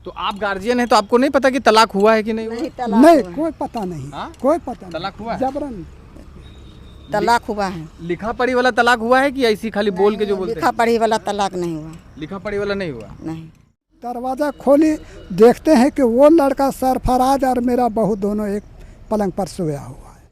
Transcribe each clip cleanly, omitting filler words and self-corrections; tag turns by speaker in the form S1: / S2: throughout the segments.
S1: तो आप गार्जियन हैं तो आपको नहीं पता कि तलाक हुआ है कि नहीं हुआ?
S2: नहीं कोई पता नहीं।
S1: हाँ?
S2: कोई पता नहीं।
S1: तलाक हुआ है?
S2: जबरन
S3: तलाक हुआ है।
S1: लिखा पढ़ी वाला तलाक हुआ है कि ऐसी खाली बोल के जो बोलते
S3: लिखा
S1: हैं?
S3: पढ़ी वाला तलाक नहीं हुआ।
S1: लिखा पढ़ी वाला नहीं हुआ।
S3: नहीं।
S2: दरवाज़ा खोली, देखते हैं कि वो लड़का सरफराज और मेरा बहू दोनों एक पलंग पर सोया हुआ है।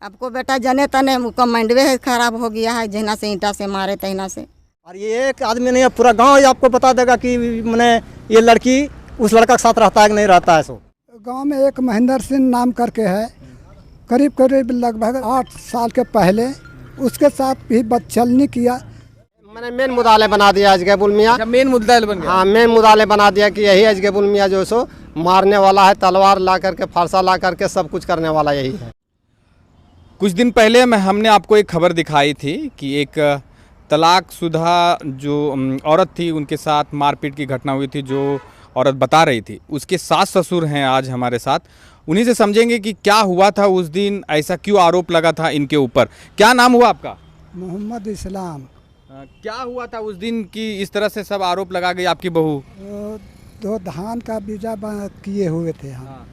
S3: आपको बेटा जने तने कमांडवे खराब हो गया है, जहना से ईंटा से मारे तहना से।
S4: और ये एक आदमी नहीं है, पूरा गांव ही आपको बता देगा कि मैंने ये लड़की उस लड़का के साथ रहता है कि नहीं रहता है। सो
S2: गांव में एक महेंद्र सिंह नाम करके है, करीब करीब लगभग 8 साल के पहले उसके साथ भी बदचलनी किया।
S4: मैंने मेन मुदाले बना दिया अजगैबुल मियाँ।
S1: अच्छा, मेन मुद्दा बन गया।
S4: हाँ, मेन मुदाले बना दिया कि यही अजगैबुल मियाँ जो सो मारने वाला है, तलवार ला करके फारसा ला करके सब कुछ करने वाला यही है।
S1: कुछ दिन पहले हमने आपको एक खबर दिखाई थी कि एक तलाकशुदा जो औरत थी उनके साथ मारपीट की घटना हुई थी, जो औरत बता रही थी। उसके सास ससुर हैं आज हमारे साथ, उन्हीं से समझेंगे कि क्या हुआ था उस दिन, ऐसा क्यों आरोप लगा था इनके ऊपर। क्या नाम हुआ आपका?
S2: मोहम्मद इस्लाम।
S1: क्या हुआ था उस दिन कि इस तरह से सब आरोप लगा गई आपकी बहू?
S2: वो 2 धान का बीजा किए हुए थे हम।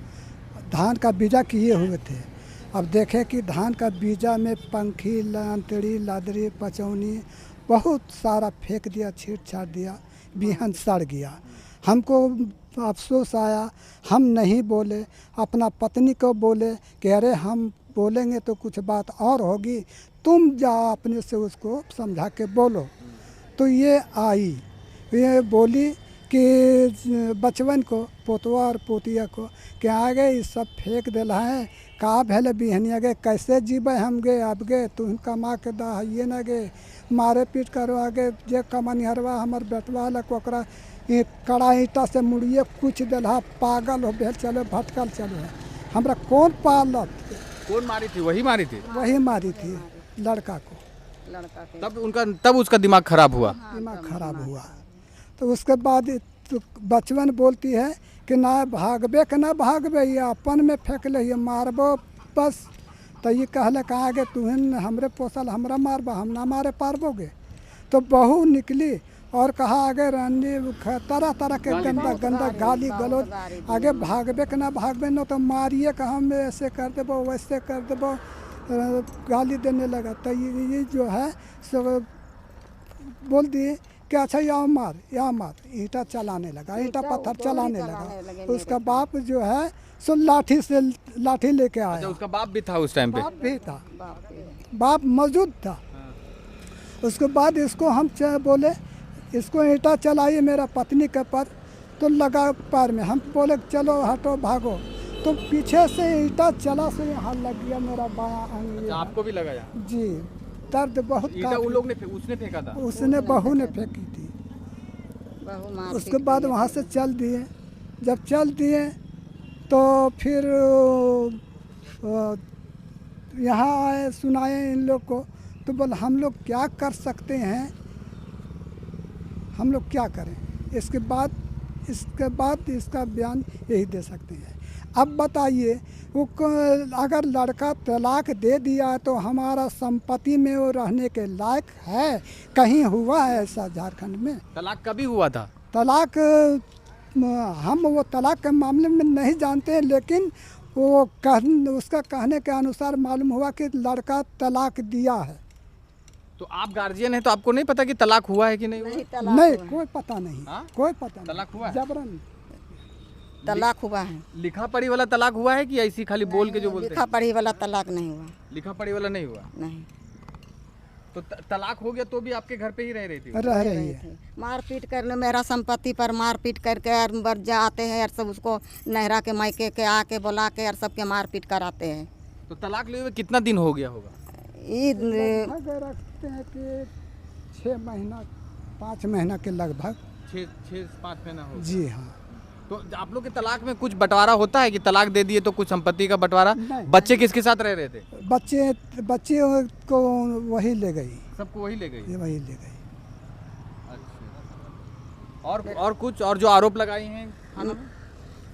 S2: धान का बीजा किए हुए थे। अब देखे कि धान का बीजा में पंखी, लांतड़ी, लादरी, पचौनी बहुत सारा फेंक दिया, छीट छाट दिया, बिहन सड़ गया। हमको अफसोस आया, हम नहीं बोले, अपना पत्नी को बोले कि अरे हम बोलेंगे तो कुछ बात और होगी, तुम जाओ अपने से उसको समझा के बोलो। तो ये आई, ये बोली कि बचवन को, पोतवा और पोतिया को कि आगे ये सब फेंक दिला है, का भेल बिहनिया गे, कैसे जीबे हम गे, अब गे तुम कमा के दहिए न गे, मारे पीट करो आगे जे कमनिहरवा हमर बेटवा लग ओकरा कड़ा ईंटा से मुड़िए कुछ दिला, पागल हो भेल चलो भटकल चलो है। हमरा कौन पालत?
S1: कौन मारी थी? वही मारी थी?
S2: वही मारी थी लड़का को।
S1: तब उसका दिमाग खराब हुआ।
S2: दिमाग खराब हुआ। तो उसके बाद तो बचवन बोलती है कि ना भागबे कि ना भागबे, ये अपन में फेंक ले, ये मारबो बस। तो ये कहले कहा गे तुहन हमरे पोसल हमरा मारबा, हम ना मारे पारबोगे। तो बहू निकली और कहा आगे रानी तरह तरह के गंदा गंदा गाली गलौज, आगे भागबे कि ना भागबे, न तो मारिए कि हम ऐसे कर देबो वैसे कर देबो, गाली देने लगा। तो ये जो है सो बोल दिए कि अच्छा यहाँ मार, ईंटा चलाने लगा, ईंटा पत्थर चलाने लगा। उसका बाप जो है सो लाठी लेके आया।
S1: अच्छा, उसका बाप भी था उस टाइम पे?
S2: बाप भी था, बाप मौजूद था। उसके बाद इसको हम बोले इसको ईंटा चलाइए मेरा पत्नी के पर, तो लगा पैर में। हम बोले चलो हटो भागो, तो पीछे से ईंटा चला से यहाँ लग गया मेरा बायां अंग।
S1: अच्छा, आपको भी लगा यहाँ?
S2: जी, दर्द बहुत।
S1: ईंटा उन लोग ने उसने फेंका था?
S2: उसने बहू ने फेंकी थी। उसके बाद वहाँ से चल दिए। जब चल दिए तो फिर यहाँ आए, सुनाए इन लोग को। तो बोले हम लोग क्या कर सकते हैं, हम लोग क्या करें। इसके बाद इसका बयान यही दे सकते हैं। अब बताइए वो अगर लड़का तलाक दे दिया है तो हमारा संपत्ति में वो रहने के लायक है? कहीं हुआ है ऐसा झारखंड में?
S1: तलाक कभी हुआ था?
S2: तलाक हम वो तलाक के मामले में नहीं जानते हैं, लेकिन वो उसका कहने के अनुसार मालूम हुआ कि लड़का तलाक दिया है।
S1: तो आप गार्जियन हैं तो आपको नहीं पता कि तलाक हुआ है कि नहीं हुआ?
S2: नहीं कोई पता नहीं।
S1: हाँ?
S2: कोई पता नहीं।
S1: तलाक हुआ है?
S2: जबरन
S3: तलाक हुआ है।
S1: लिखा पढ़ी वाला तलाक हुआ है कि ऐसी खाली बोल के जो बोलते
S3: लिखा
S1: हैं?
S3: पढ़ी वाला तलाक नहीं हुआ।
S1: लिखा पढ़ी वाला नहीं हुआ?
S3: नहीं।
S1: तो तलाक हो गया तो भी आपके घर पे ही रह रही थी?
S2: रह रही है।
S3: मारपीट करने, मेरा संपत्ति पर मारपीट करके और बर्जा आते हैं और सब उसको नहरा के मायके के आके बुला के और सबके मारपीट कराते हैं।
S1: तो तलाक लिए हुए कितना दिन हो गया होगा?
S3: ईद
S2: रखते हैं कि 6 महीना 5 महीना के लगभग।
S1: 6-5 महीना हो?
S2: जी हाँ।
S1: तो आप लोग के तलाक में कुछ बंटवारा होता है कि तलाक दे दिए तो कुछ संपत्ति का बंटवारा? बच्चे किसके साथ रह रहे थे?
S2: बच्चे को वही ले गई।
S1: सबको वही ले गई?
S2: वही ले गई।
S1: अच्छा। और कुछ और जो आरोप लगाए हैं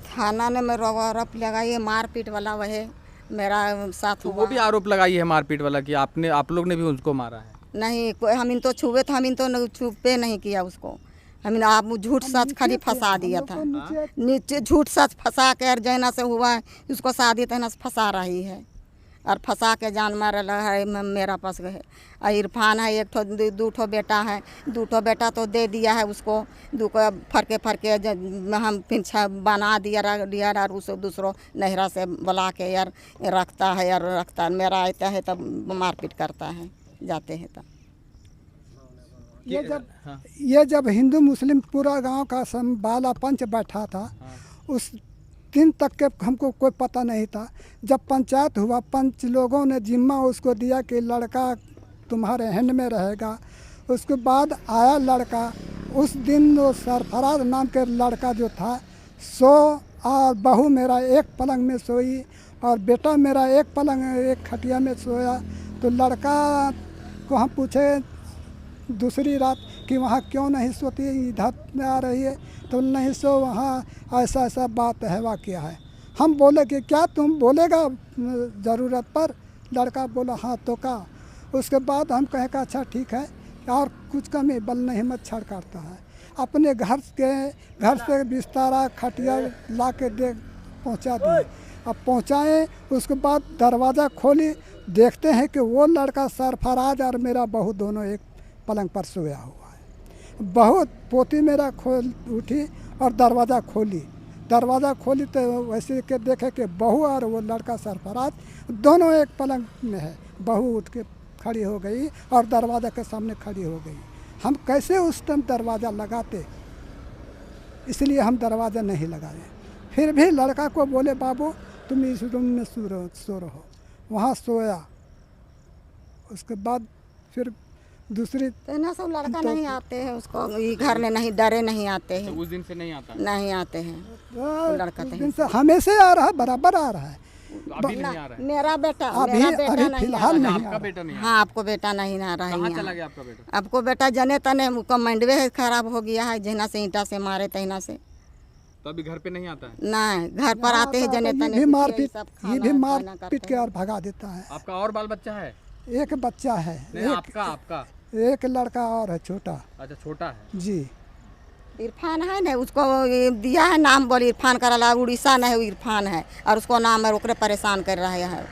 S3: थाना ने मेरा आरोप लगाई, मारपीट वाला वही मेरा साथ
S1: तो
S3: हुआ।
S1: वो भी आरोप लगाई है मारपीट वाला कि आप लोग ने भी उसको मारा है?
S3: नहीं, हम इन तो छुए थे, हम इन तो छुपे नहीं किया उसको। हमने आप झूठ सच खाली फंसा दिया था, नीचे झूठ सच फंसा के और जैना से हुआ है उसको शादी तहना से फंसा रही है और फंसा के जान मार रहा है। मेरा पास है इरफान है, एक ठो दो ठो बेटा है, दो ठो बेटा तो दे दिया है उसको, दो को फरके फरके हम पीछा बना दिया और उसे दूसरों नहरा से बुला के यार रखता है यार रखता, मेरा आता है तब मारपीट करता है जाते हैं तब।
S2: ये जब हिंदू मुस्लिम पूरा गांव का बाला पंच बैठा था, उस दिन तक के हमको कोई पता नहीं था। जब पंचायत हुआ, पंच लोगों ने जिम्मा उसको दिया कि लड़का तुम्हारे हैंड में रहेगा। उसके बाद आया लड़का, उस दिन वो सरफराज नाम के लड़का जो था और बहू मेरा एक पलंग में सोई और बेटा मेरा एक खटिया में सोया। तो लड़का को हम पूछे दूसरी रात कि वहाँ क्यों नहीं सोती, इधर में आ रही है? तो नहीं सो, वहाँ ऐसा ऐसा बात है, वाक़या है। हम बोले कि क्या तुम बोलेगा ज़रूरत पर? लड़का बोला हाँ तो का। उसके बाद हम कहे कि अच्छा ठीक है, और कुछ कमी बल नहीं मत छड़ काटता है। अपने घर से बिस्तारा खटिया ला के पहुँचा दिए। अब पहुँचाएँ, उसके बाद दरवाज़ा खोली, देखते हैं कि वो लड़का सरफराज और मेरा बहू दोनों एक पलंग पर सोया हुआ है। बहुत पोती मेरा खोल उठी और दरवाज़ा खोली तो वैसे के देखे कि बहू और वो लड़का सरफराज दोनों एक पलंग में है। बहू उठ के खड़ी हो गई और दरवाज़ा के सामने खड़ी हो गई। हम कैसे उस टाइम दरवाज़ा लगाते, इसलिए हम दरवाज़ा नहीं लगाए। फिर भी लड़का को बोले बाबू तुम इस रूम में सो रहो, वहाँ सोया। उसके बाद फिर दूसरी
S3: ना सब लड़का नहीं आते हैं उसको घर में, नहीं डरे नहीं आते हैं।
S1: उस दिन से नहीं आता,
S3: नहीं आते हैं लड़का
S2: दिन से हमेशा आ रहा है, बराबर आ रहा है।
S1: अभी नहीं आ रहा है।
S3: मेरा बेटा
S2: फिलहाल नहीं
S1: आपका बेटा नहीं आ
S3: हाँ आपको बेटा नहीं आ रहा है।
S1: कहाँ चला गया आपका बेटा?
S3: आपको बेटा जने तने कमांडवे खराब हो गया है, जहना से ईंटा से मारे तहना से।
S1: तो अभी घर पे नहीं आता है?
S3: नहीं, घर पर आते हैं जने तने,
S2: ये भी मारपीट के और भगा देता है।
S1: आपका और बाल बच्चा है?
S2: एक बच्चा है।
S1: आपका
S2: एक लड़का और है छोटा।
S1: अच्छा छोटा है
S2: जी।
S3: इरफान है ना, उसको दिया है नाम, बोल इरफान करा, उड़ीसा नहीं, वो इरफान है और उसको नाम है, ओकरे परेशान कर रहा है।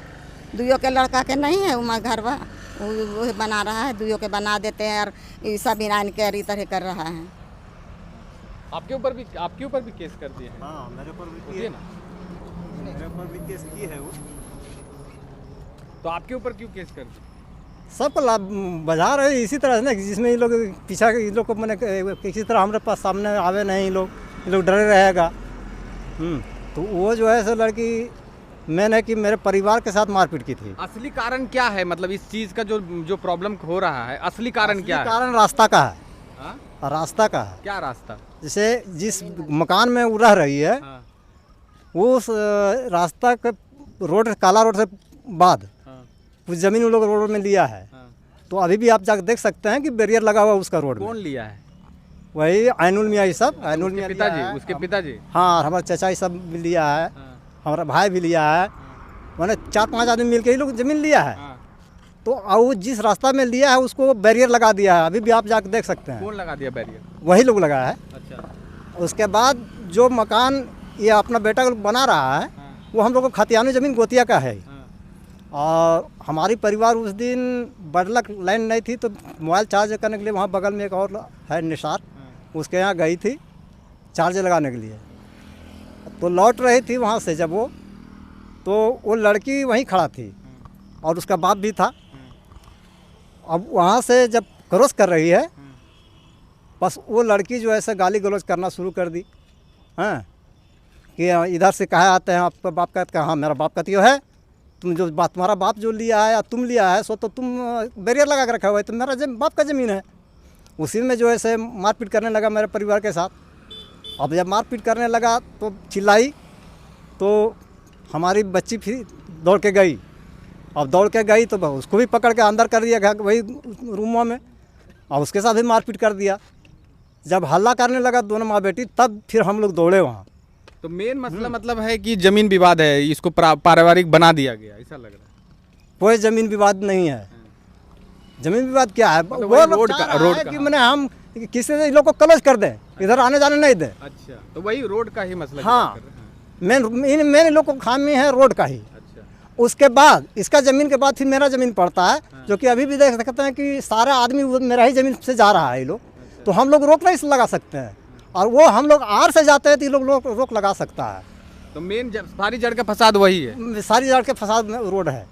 S3: दुइयों के लड़का के नहीं है उमा घर बा, वो बना रहा है, दुइयों के बना देते हैं और सब इनान के इस तरह कर रहा है।
S1: आपके ऊपर भी केस कर दिए हैं?
S5: हाँ मेरे ऊपर भी
S1: किए ना?
S5: मेरे ऊपर भी केस की है वो।
S1: तो आपके ऊपर क्यों केस कर दिए?
S5: सबको बजा रहे इसी तरह से ना, जिसमें ये लोग पीछा, इन लोग को मैंने किसी तरह हमारे पास सामने आवे नहीं, ये लोग डरे रहेगा। तो वो जो है सो लड़की मैंने कि मेरे परिवार के साथ मारपीट की थी।
S1: असली कारण क्या है, मतलब इस चीज का जो प्रॉब्लम हो रहा है, असली कारण क्या है?
S5: कारण रास्ता का है।
S1: हाँ?
S5: रास्ता का है।
S1: क्या रास्ता?
S5: जैसे जिस मकान में वो रह रही है,
S1: हाँ।
S5: वो उस रास्ता के रोड, काला रोड से बाद कुछ ज़मीन उन लोग रोड में लिया है। तो अभी भी आप जाकर देख सकते हैं कि बैरियर लगा हुआ उसका रोड में।
S1: कौन लिया है?
S5: वही आइनुल मियाँ, ये सब आइनुल मियाँ
S1: पिताजी, उसके पिताजी।
S5: हाँ, हमारे चाचा ये सब भी लिया है, हमारा भाई भी लिया है। मैंने 4-5 आदमी मिल के ही लोग ज़मीन लिया है। तो वो जिस रास्ता में लिया है उसको बैरियर लगा दिया है, अभी भी आप जाकर देख सकते हैं।
S1: कौन लगा दिया बैरियर?
S5: वही लोग लगाया है।
S1: अच्छा।
S5: उसके बाद जो मकान ये अपना बेटा बना रहा है, वो हम लोग को खतियानी ज़मीन गोतिया का है। और हमारी परिवार उस दिन बडलक लाइन नहीं थी, तो मोबाइल चार्ज करने के लिए वहाँ बगल में एक और है निसार, उसके यहाँ गई थी चार्ज लगाने के लिए। तो लौट रही थी वहाँ से जब वो लड़की वहीं खड़ा थी और उसका बाप भी था। अब वहाँ से जब क्रॉस कर रही है, बस वो लड़की जो है गाली गलौज करना शुरू कर दी। हाँ, कि इधर से कहा आते हैं, आपका बाप कहते हैं हाँ मेरा बाप कहती है, तुम जो बात तुम्हारा बाप जो लिया है या तुम लिया है सो तो तुम बैरियर लगा के रखा हुआ है, तो मेरा बाप का ज़मीन है। उसी में जो है से मारपीट करने लगा मेरे परिवार के साथ। अब जब मारपीट करने लगा तो चिल्लाई, तो हमारी बच्ची फिर दौड़ के गई। अब दौड़ के गई तो उसको भी पकड़ के अंदर कर दिया घर वही रूमों में, और उसके साथ भी मारपीट कर दिया। जब हल्ला करने लगा दोनों माँ बेटी, तब फिर हम लोग दौड़े वहाँ।
S1: तो मेन मसला मतलब है कि जमीन विवाद है, इसको पारिवारिक बना दिया गया, ऐसा लग रहा है।
S5: कोई जमीन विवाद नहीं है। जमीन विवाद क्या है,
S1: मतलब
S5: वो
S1: रोड
S5: लोग
S1: का
S5: चाह रहा
S1: रोड
S5: है
S1: का
S5: कि मैंने हम कि किसी से इन लोग को क्लोज कर दें, इधर आने जाने नहीं दें।
S1: अच्छा, तो वही रोड का ही मसला की
S5: हाँ।
S1: बात कर रहे हैं।
S5: मेन इन लोग को खामी है रोड का ही।
S1: अच्छा,
S5: उसके बाद इसका ज़मीन के बाद फिर मेरा ज़मीन पड़ता है, जो कि अभी भी देख सकते हैं कि सारा आदमी मेरा ही ज़मीन से जा रहा है ये लोग, तो हम लोग रोक नहीं लगा सकते हैं, और वो हम लोग आर से जाते हैं तो ये लोग रोक लगा सकता है।
S1: तो मेन सारी जड़ का फसाद वही है।
S5: सारी जड़ के फसाद में रोड है।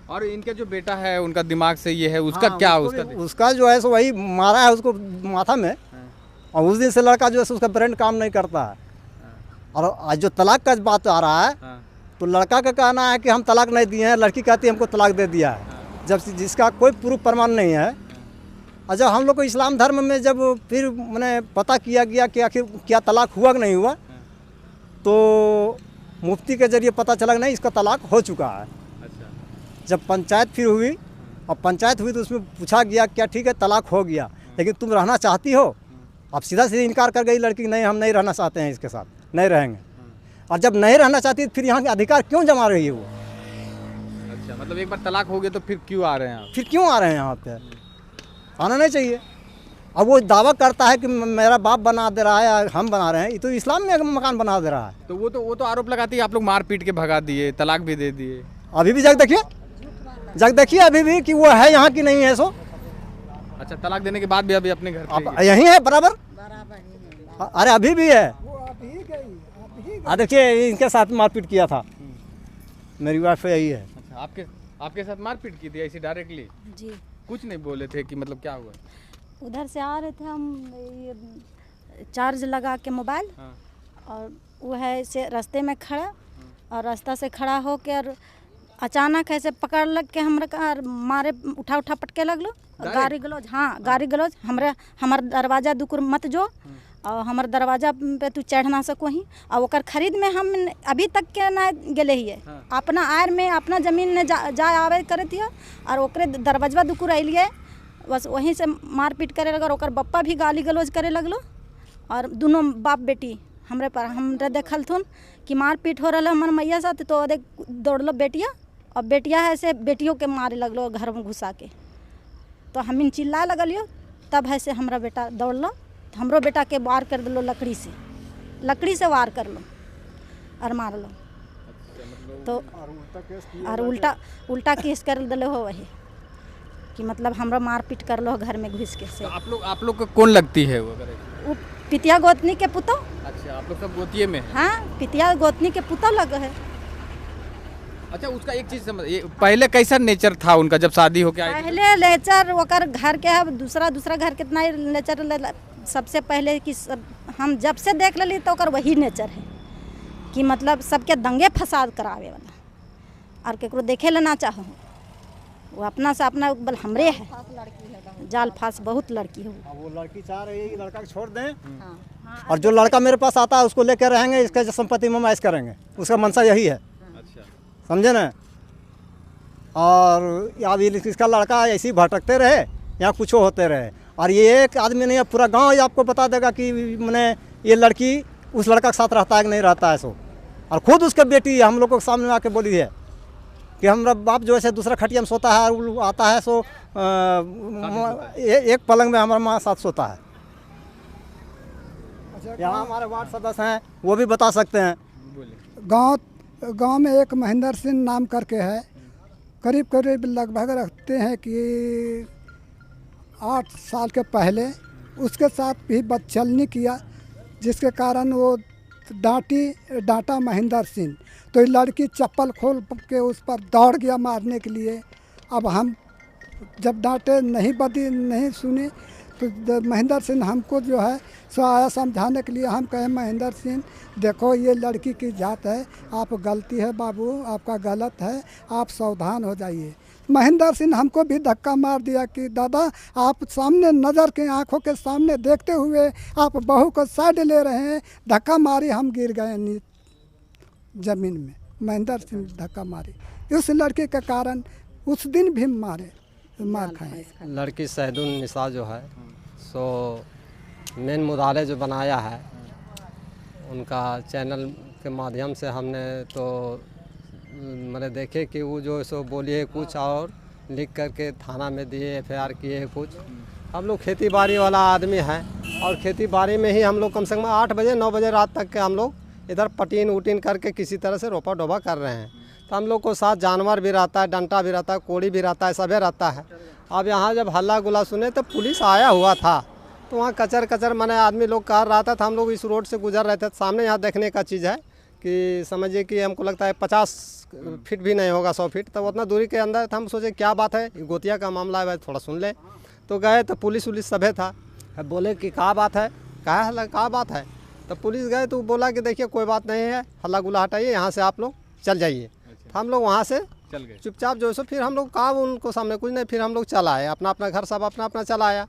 S1: और इनका जो बेटा है उनका दिमाग से ये है, उसका क्या
S5: उसका जो है सो वही मारा है उसको माथा में, और उस दिन से लड़का जो है सो उसका ब्रेन काम नहीं करता है। और आज जो तलाक का बात आ रहा है, तो लड़का का कहना है कि हम तलाक नहीं दिए हैं, लड़की कहती है हमको तलाक दे दिया है, जब जिसका कोई प्रूफ प्रमाण नहीं है। और जब हम लोग को इस्लाम धर्म में जब फिर मैंने पता किया गया कि आखिर क्या तलाक हुआ कि नहीं हुआ, तो मुफ्ती के जरिए पता चला कि नहीं, इसका तलाक हो चुका है। जब पंचायत फिर हुई, और पंचायत हुई तो उसमें पूछा गया क्या ठीक है तलाक हो गया, लेकिन तुम रहना चाहती हो? अब सीधा सीधा इनकार कर गई लड़की, नहीं हम नहीं रहना चाहते हैं, इसके साथ नहीं रहेंगे। और जब नहीं रहना चाहती फिर यहाँ के अधिकार क्यों जमा रही है वो?
S1: अच्छा, मतलब एक बार तलाक हो गया तो फिर क्यों आ रहे हैं आप?
S5: फिर क्यों आ रहे हैं यहाँ पे? आना नहीं चाहिए। अब वो दावा करता है कि मेरा बाप बना दे रहा है, हम बना रहे हैं, ये तो इस्लाम में मकान बना दे रहा है।
S1: तो वो तो आरोप लगाती है आप लोग मार पीट के भगा दिए, तलाक भी दे दिए।
S5: अभी भी जग देखिए अभी भी कि वो है यहाँ की नहीं है सो।
S1: अच्छा, तलाक देने के बाद भी अभी अपने घर पे
S5: अब यहीं है बराबर। अरे अभी भी है। देखिए इनके साथ मारपीट किया था, मेरी वाइफ यही है।
S1: अच्छा, आपके साथ मारपीट की थी ऐसी डायरेक्टली?
S6: जी,
S1: कुछ नहीं बोले थे कि मतलब क्या हुआ?
S6: उधर से आ रहे थे हम, ये चार्ज लगा के मोबाइल,
S1: हाँ।
S6: और वो है ऐसे रास्ते में खड़ा, और रास्ता से खड़ा होकर अचानक ऐसे पकड़ लग के हमरा का मारे, उठा पटके लगलो। गाड़ी गलौज, हाँ गाड़ी गलौज, हमार दरवाजा दुकुर मत जो, और हमार दरवाजा पे तू चढ़ ना सको ही। और ओकर खरीद में हम अभी तक के ना गेले ही है।
S1: हाँ।
S6: अपना आयर में अपना जमीन ने जा आवे करे थी, और ओकरे दरवाजा दुकुर अलिए, बस वहीं से मारपीट करे लगा। ओकर बप्पा भी गाली गलौज करे लगलो, और दोनों बाप बेटी हमरे पर हमरे देखल थुन कि मारपीट हो रहा हमारे मैया साथ, तो देख दौड़लो बेटिया, और बेटिया है से बेटियों के मारे लगलो घर में घुसा के। तो हम चिल्लाए लगलियो, तब है से हमारा बेटा दौड़लो, तो हमरो बेटा के वार कर दिलो, लकड़ी से वार कर लो और मार लो। तो और उल्टा केस कर दिलो हो वही कि मतलब हमरा मारपीट कर लो घर में घुस के से।
S1: तो आप लोग को कौन लगती है वो?
S6: पितिया गोतनी के पुतो।
S1: अच्छा, आप लोग सब गोतिये में हैं?
S6: हाँ, पितिया गोतनी के पुतो लग है।
S1: अच्छा, उसका एक चीज समझ, ये पहले कैसा नेचर था उनका जब शादी होके आई?
S6: पहले नेचर ओकर घर के है, दूसरा घर कितना नेचर। सबसे पहले कि हम जब से देख ली तो ओकर वही नेचर है कि मतलब सबके दंगे फसाद करावे वाला, और केकरो देखे लेना चाहो, वो अपना से अपना बल हमरे है, जाल फांस बहुत लड़की है।
S5: वो लड़की चाह रही है कि लड़का को छोड़ दें, और जो लड़का मेरे पास आता है उसको लेकर रहेंगे, इसका संपत्ति में मैच करेंगे, उसका मंशा यही है।
S1: अच्छा,
S5: समझे ना? और अब इसका लड़का ऐसे ही भटकते रहे, यहाँ कुछ होते रहे, और ये एक आदमी नहीं है, पूरा गांव आपको बता देगा कि मैंने ये लड़की उस लड़का के साथ रहता है कि नहीं रहता है सो। और खुद उसके बेटी हम लोग को सामने आके बोली है कि हमारा बाप जो है दूसरा खटिया में सोता है, वो आता है सो एक पलंग में हमारा माँ साथ सोता है। यहाँ हमारे वार्ड सदस्य हैं, वो भी बता सकते हैं।
S2: गांव में एक महेंद्र सिंह नाम करके है, करीब लगभग रखते हैं कि 8 साल के पहले उसके साथ भी बदचलनी किया, जिसके कारण वो डांटा महेंद्र सिंह, तो ये लड़की चप्पल खोल के उस पर दौड़ गया मारने के लिए। अब हम जब डांटे नहीं सुनी, तो महेंद्र सिंह हमको जो है सो आया समझाने के लिए। हम कहे महेंद्र सिंह देखो ये लड़की की जात है, आप गलती है बाबू, आपका गलत है, आप सावधान हो जाइए। महेंद्र सिंह हमको भी धक्का मार दिया कि दादा आप सामने नज़र के आंखों के सामने देखते हुए आप बहू को साइड ले रहे हैं। धक्का मारी, हम गिर गए ज़मीन में। महेंद्र सिंह धक्का मारी, उस लड़के के कारण उस दिन भी मार खाए।
S4: लड़की शहदुन निसा जो है सो मेन मुदाले जो बनाया है, उनका चैनल के माध्यम से हमने तो मैंने देखे कि वो जो सो बोलिए कुछ और लिख करके थाना में दिए, FIR किए कुछ, हम लोग खेती बाड़ी वाला आदमी हैं और खेती बाड़ी में ही हम लोग कम से कम 8 बजे 9 बजे रात तक के हम लोग इधर पटीन उटीन करके किसी तरह से रोपा डोबा कर रहे हैं। तो हम लोग को साथ जानवर भी रहता है, डंटा भी रहता है, कोड़ी भी रहता है, सभी रहता है। अब यहाँ जब हल्ला गुला सुने तो पुलिस आया हुआ था, तो वहाँ कचर कचर मैंने आदमी लोग कर रहा था। हम लोग इस रोड से गुजर रहे थे, सामने यहाँ देखने का चीज़ है कि समझिए कि हमको लगता है 50 फीट भी नहीं होगा, 100 फीट, तो उतना दूरी के अंदर था। हम सोचे क्या बात है, गोतिया का मामला है भाई, थोड़ा सुन ले। तो गए तो पुलिस उलिस सभे था, बोले कि क्या बात है, क्या बात है। तो पुलिस गए तो बोला कि देखिए कोई बात नहीं है, हल्ला गुला हटाइए, यहाँ से आप लोग चल जाइए। हम लोग वहाँ से
S1: चल गए
S4: चुपचाप जो है फिर हम लोग कहा उनको सामने कुछ नहीं, फिर हम लोग चला आए अपना अपना घर, सब अपना अपना चला आया।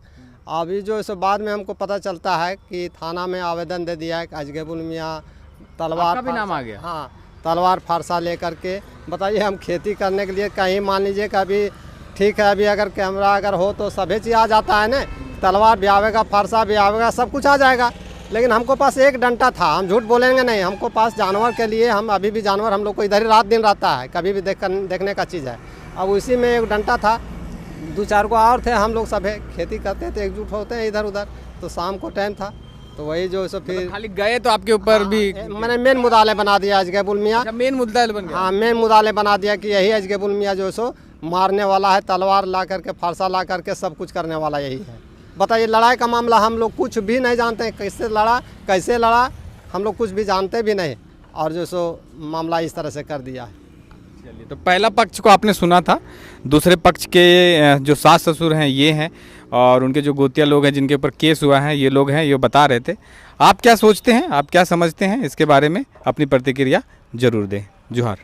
S4: अभी जो है बाद में हमको पता चलता है कि थाना में आवेदन दे दिया है कि अजगैबुल मियाँ तलवार
S1: भी नाम आ गया।
S4: हाँ, तलवार फारसा लेकर के बताइए हम खेती करने के लिए कहीं मान लीजिए कि अभी ठीक है, अभी अगर कैमरा अगर हो तो सभी चीज़ आ जाता है ना, तलवार भी आवेगा, फारसा भी आवेगा, सब कुछ आ जाएगा। लेकिन हमको पास एक डंटा था, हम झूठ बोलेंगे नहीं, हमको पास जानवर के लिए हम अभी भी जानवर हम लोग को इधर ही रात दिन रहता है, कभी भी देखने का चीज़ है। अब उसी में एक डंटा था, 2-4 को और थे, हम लोग सब खेती करते थे, एकजुट होते हैं इधर उधर। तो शाम को टाइम था, तो वही जो सो फिर
S1: खाली गए तो आपके ऊपर भी
S4: मैंने मेन मुदाले बना दिया अजगैबुल मियाँ।
S1: मेन मुद्दा बन गया।
S4: हाँ, मेन मुदाले बना दिया कि यही अजगैबुल मियाँ जो सो मारने वाला है, तलवार ला करके, फारसा ला करके सब कुछ करने वाला यही है। बताइए, लड़ाई का मामला हम लोग कुछ भी नहीं जानते, कैसे लड़ा, कैसे लड़ा, हम लोग कुछ भी जानते भी नहीं, और जो सो मामला इस तरह से कर दिया है।
S1: चलिए, तो पहला पक्ष को आपने सुना था, दूसरे पक्ष के जो सास ससुर हैं ये हैं, और उनके जो गोतिया लोग हैं जिनके ऊपर केस हुआ है ये लोग हैं, ये बता रहे थे। आप क्या सोचते हैं, आप क्या समझते हैं इसके बारे में, अपनी प्रतिक्रिया जरूर दें। जोहार।